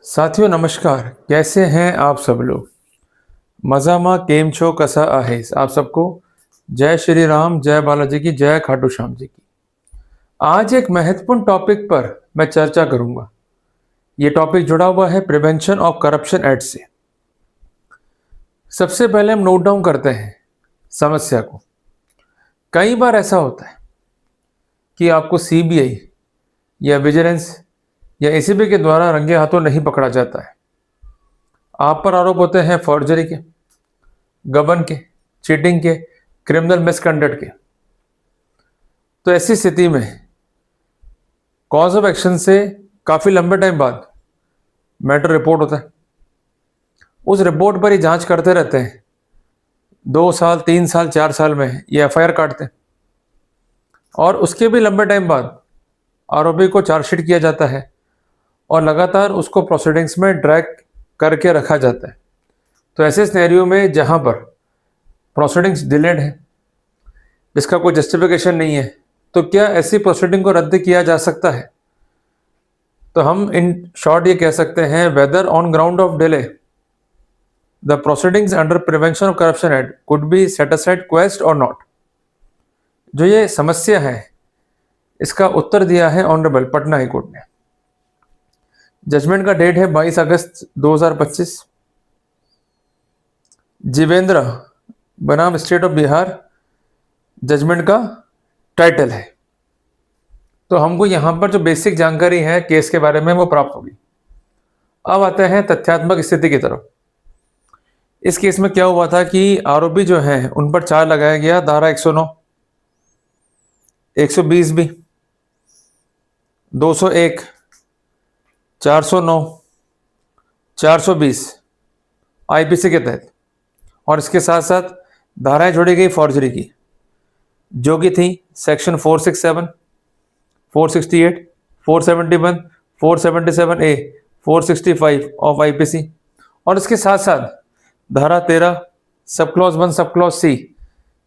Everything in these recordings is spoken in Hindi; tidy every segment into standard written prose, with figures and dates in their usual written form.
साथियों नमस्कार, कैसे हैं आप सब लोग। मजामा केम छो कसा आहेस। आप सबको जय श्री राम, जय बालाजी की, जय खाटू श्याम जी की। आज एक महत्वपूर्ण टॉपिक पर मैं चर्चा करूंगा। ये टॉपिक जुड़ा हुआ है प्रिवेंशन ऑफ करप्शन एक्ट से। सबसे पहले हम नोट डाउन करते हैं समस्या को। कई बार ऐसा होता है कि आपको सीबीआई या विजिलेंस या एसीबी के द्वारा रंगे हाथों नहीं पकड़ा जाता है। आप पर आरोप होते हैं फॉर्जरी के, गबन के, चीटिंग के, क्रिमिनल मिसकंडक्ट के। तो ऐसी स्थिति में कॉज ऑफ एक्शन से काफी लंबे टाइम बाद मैटर रिपोर्ट होता है। उस रिपोर्ट पर ही जांच करते रहते हैं। 2 साल, 3 साल, 4 साल में ये एफआईआर काटते हैं और उसके भी लंबे टाइम बाद आरोपी को चार्जशीट किया जाता है और लगातार उसको प्रोसीडिंग्स में ड्रैग करके रखा जाता है। तो ऐसे सिनेरियो में जहां पर प्रोसीडिंग्स डिलेड है, जिसका कोई जस्टिफिकेशन नहीं है, तो क्या ऐसी प्रोसीडिंग को रद्द किया जा सकता है? तो हम इन शॉर्ट ये कह सकते हैं, whether on ground of delay the proceedings under prevention of corruption act could be set aside quashed और नॉट। जो ये समस्या है इसका उत्तर दिया है ऑनरेबल पटना हाई कोर्ट ने। जजमेंट का डेट है 22 अगस्त 2025। जीवेंद्र बनाम स्टेट ऑफ बिहार जजमेंट का टाइटल है। तो हमको यहाँ पर जो बेसिक जानकारी है केस के बारे में वो प्राप्त होगी। अब आते हैं तथ्यात्मक स्थिति की तरफ। इस केस में क्या हुआ था कि आरोपी जो हैं उन पर चार्ज लगाया गया धारा 109, 120 बी, 201, 409, 420 आईपीसी के तहत, और इसके साथ साथ धाराएं जोड़ी गई फॉर्जरी की, जो कि थी सेक्शन 467, 468, 471, 477 ए, 465 ऑफ आईपीसी, और इसके साथ साथ धारा 13 sub clause 1 sub clause C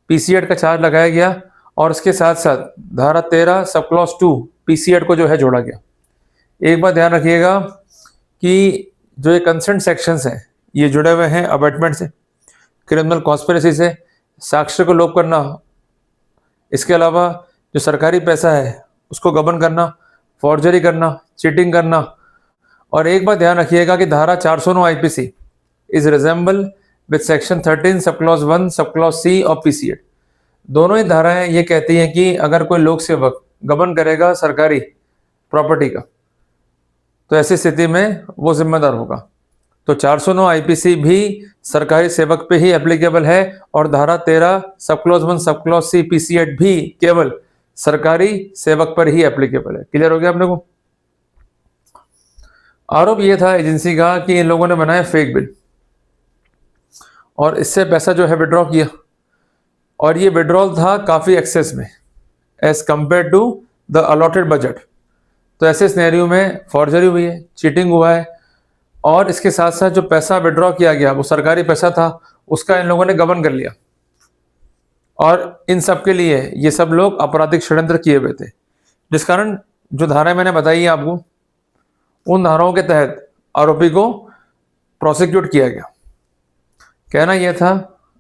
PC act का चार्ज लगाया गया, और इसके साथ साथ धारा 13 सब क्लॉज 2 पीसी एक्ट को जो है जोड़ा गया। एक बात ध्यान रखिएगा कि जो ये कंसेंट सेक्शंस हैं ये जुड़े हुए हैं अबेटमेंट से, क्रिमिनल कॉन्स्पिरेसी से, साक्ष्य को लोप करना, इसके अलावा जो सरकारी पैसा है उसको गबन करना, फॉर्जरी करना, चीटिंग करना। और एक बात ध्यान रखिएगा कि धारा 409 IPC is resemble with section 13 sub clause 1 sub clause C of PC act. दोनों ही धाराएं ये कहती हैं कि अगर कोई लोक सेवक गबन करेगा सरकारी प्रॉपर्टी का तो ऐसी स्थिति में वो जिम्मेदार होगा। तो 409 आईपीसी भी सरकारी सेवक पे ही एप्लीकेबल है, और धारा 13 sub clause 1 sub clause C PC act भी केवल सरकारी सेवक पर ही एप्लीकेबल है। क्लियर हो गया अपने को? आरोप ये था एजेंसी का कि इन लोगों ने बनाया फेक बिल और इससे पैसा जो है विड्रॉ किया, और ये विड्रॉल था काफ़ी एक्सेस में as compare to the allotted budget. तो ऐसे सिनेरियो में फॉर्जरी हुई है, चीटिंग हुआ है, और इसके साथ साथ जो पैसा विड्रॉ किया गया वो सरकारी पैसा था, उसका इन लोगों ने गबन कर लिया। और इन सब के लिए ये सब लोग आपराधिक षड्यंत्र किए हुए थे, जिस कारण जो धाराएं मैंने बताई है आपको, उन धाराओं के तहत आरोपी को प्रोसिक्यूट किया गया। कहना यह था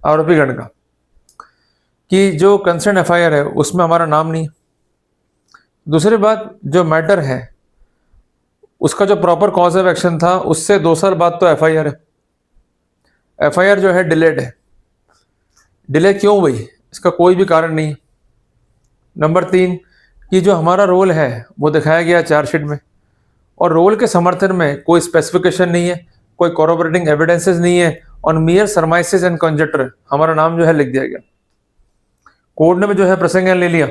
आरोपी गण का कि जो कंसर्न एफआईआर है उसमें हमारा नाम नहीं। दूसरी बात, जो मैटर है उसका जो प्रॉपर कॉज ऑफ एक्शन था उससे 2 साल बाद तो एफआईआर है। एफआईआर जो है डिलेड है। डिले क्यों हुई इसका कोई भी कारण नहीं। नंबर 3 कि जो हमारा रोल है वो दिखाया गया चार्जशीट में, और रोल के समर्थन में कोई स्पेसिफिकेशन नहीं है, कोई कॉरोबरेटिंग एविडेंसेस नहीं है, और मियर सरमाइसेस एंड कंजेक्टर हमारा नाम जो है लिख दिया गया। कोर्ट ने जो है प्रसंग ले लिया,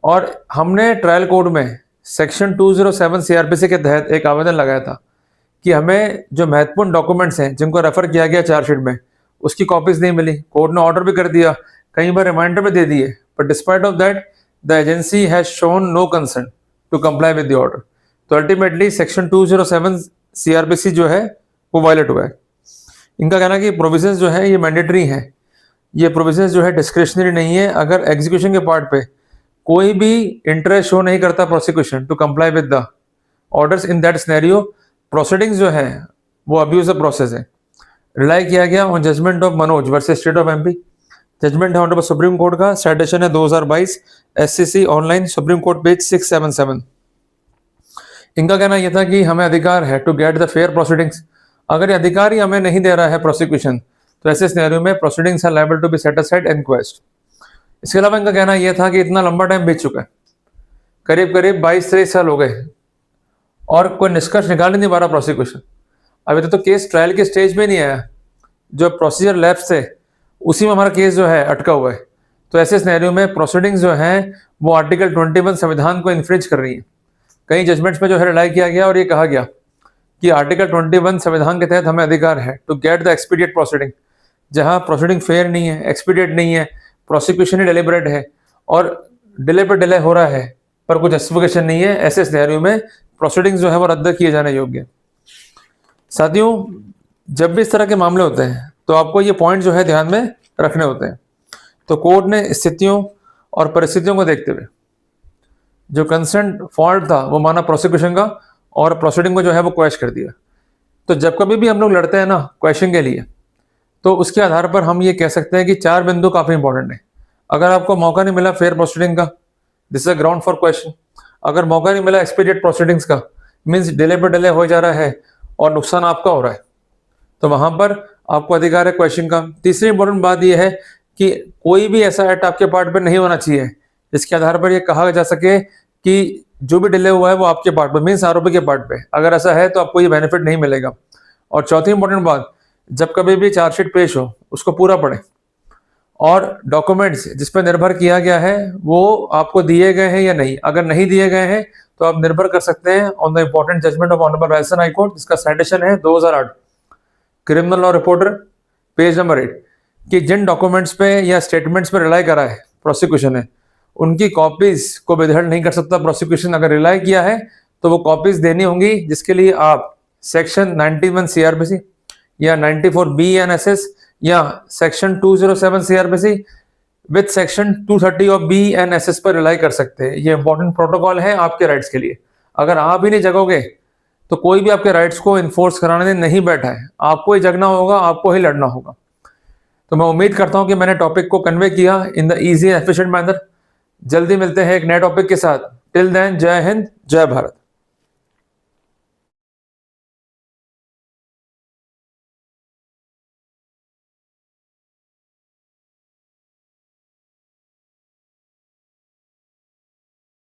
और हमने ट्रायल कोर्ट में सेक्शन 207 सीआरपीसी के तहत एक आवेदन लगाया था कि हमें जो महत्वपूर्ण डॉक्यूमेंट्स हैं जिनको रेफर किया गया चार्जशीट में उसकी कॉपीज नहीं मिली। कोर्ट ने ऑर्डर भी कर दिया, कई बार रिमाइंडर भी दे दिए, but despite of that the agency has shown no concern to comply with the order. तो अल्टीमेटली सेक्शन 207 सीआरपीसी जो है वो वायलेट हुआ है। इनका कहना है कि प्रोविजंस जो है ये मैंडेटरी हैं, ये प्रोविजंस जो है डिस्क्रिशनरी नहीं है। अगर एग्जीक्यूशन के पार्ट पे कोई भी इंटरेस्ट शो नहीं करता prosecution to comply with the orders in that scenario, proceedings जो है वो अब्यूज ऑफ प्रोसेस है। रिलाई किया गया on judgment of Manoj versus state of MP. Judgment है ऑनरेबल सुप्रीम कोर्ट का, साइटेशन है 2022 SCC online supreme court page 677। इनका कहना यह था कि हमें अधिकार है to get the fair proceedings. अगर ये अधिकार ही हमें नहीं दे रहा है प्रोसिक्यूशन, तो ऐसे सिनेरियो में proceedings are liable to be set aside and quashed. इसके अलावा इनका कहना यह था कि इतना लंबा टाइम बीत चुका है, करीब करीब 22-23 साल हो गए और कोई निष्कर्ष निकाल ही नहीं पा रहा प्रोसिक्यूशन। अभी तो केस ट्रायल के स्टेज में नहीं आया, जो प्रोसीजर लैप्स थे उसी में हमारा केस जो है अटका हुआ है। तो ऐसे सिनेरियो में प्रोसीडिंग्स जो हैं वो आर्टिकल 21 संविधान को इन्फ्रिंज कर रही है। कई जजमेंट्स में जो है रिलाई किया गया और ये कहा गया कि आर्टिकल 21 संविधान के तहत हमें अधिकार है टू गेट द एक्सपीडिएट प्रोसीडिंग। जहां प्रोसीडिंग फेयर नहीं है, एक्सपीडिएट नहीं है, प्रोसिक्यूशन ही डेलिबरेट है और डिले पर डिले हो रहा है पर कोई जस्टिफिकेशन नहीं है, ऐसे सिनेरियो में प्रोसीडिंग्स जो है वो रद्द किए जाने योग्य है। साथियों, जब भी इस तरह के मामले होते हैं तो आपको ये पॉइंट जो है ध्यान में रखने होते हैं। तो कोर्ट ने स्थितियों और परिस्थितियों को देखते हुए जो कंसर्न फॉल्ट था वो माना प्रोसिक्यूशन का और प्रोसीडिंग को जो है वो क्वैश कर दिया। तो जब कभी भी हम लोग लड़ते हैं ना क्वेश्चन के लिए, तो उसके आधार पर हम ये कह सकते हैं कि 4 बिंदु काफी इंपॉर्टेंट है। अगर आपको मौका नहीं मिला फेयर प्रोसीडिंग का, this is a ground for question. अगर मौका नहीं मिला एक्सपीडिएट प्रोसीडिंग्स का, मीन्स डिले पर डिले हो जा रहा है और नुकसान आपका हो रहा है, तो वहां पर आपको अधिकार है क्वेश्चन का। तीसरी इंपॉर्टेंट बात यह है कि कोई भी ऐसा एक्ट आपके पार्ट पर नहीं होना चाहिए जिसके आधार पर यह कहा जा सके कि जो भी डिले हुआ है वो आपके पार्ट पे, मीन्स आरोपी के पार्ट पे। अगर ऐसा है तो आपको ये बेनिफिट नहीं मिलेगा। और चौथी इंपॉर्टेंट बात, जब कभी भी चार्जशीट पेश हो उसको पूरा पढ़ें और डॉक्यूमेंट्स जिस पर निर्भर किया गया है वो आपको दिए गए हैं या नहीं। अगर नहीं दिए गए हैं तो आप निर्भर कर सकते हैं on the important judgment of honourable Rajasthan high court, जिसका साइटेशन है 2008 criminal law reporter page number 8, कि जिन डॉक्यूमेंट्स पे या स्टेटमेंट्स पे रिलाई करा है प्रोसिक्यूशन ने, उनकी कॉपीज को विदहल्ड नहीं कर सकता प्रोसिक्यूशन। अगर रिलाई किया है तो वो कॉपीज देनी होंगी, जिसके लिए आप सेक्शन 91 सीआरपीसी या 94 बीएनएसएस या section 207 CrPC with section 230 of BNSS पर रिलाई कर सकते हैं। ये इंपॉर्टेंट प्रोटोकॉल है आपके राइट्स के लिए। अगर आप ही नहीं जगोगे तो कोई भी आपके राइट्स को इन्फोर्स कराने नहीं बैठा है, आपको ही जगना होगा, आपको ही लड़ना होगा। तो मैं उम्मीद करता हूं कि मैंने टॉपिक को कन्वे किया in the easy and efficient manner. जल्दी मिलते हैं एक नए टॉपिक के साथ। टिल देन, जय हिंद, जय भारत।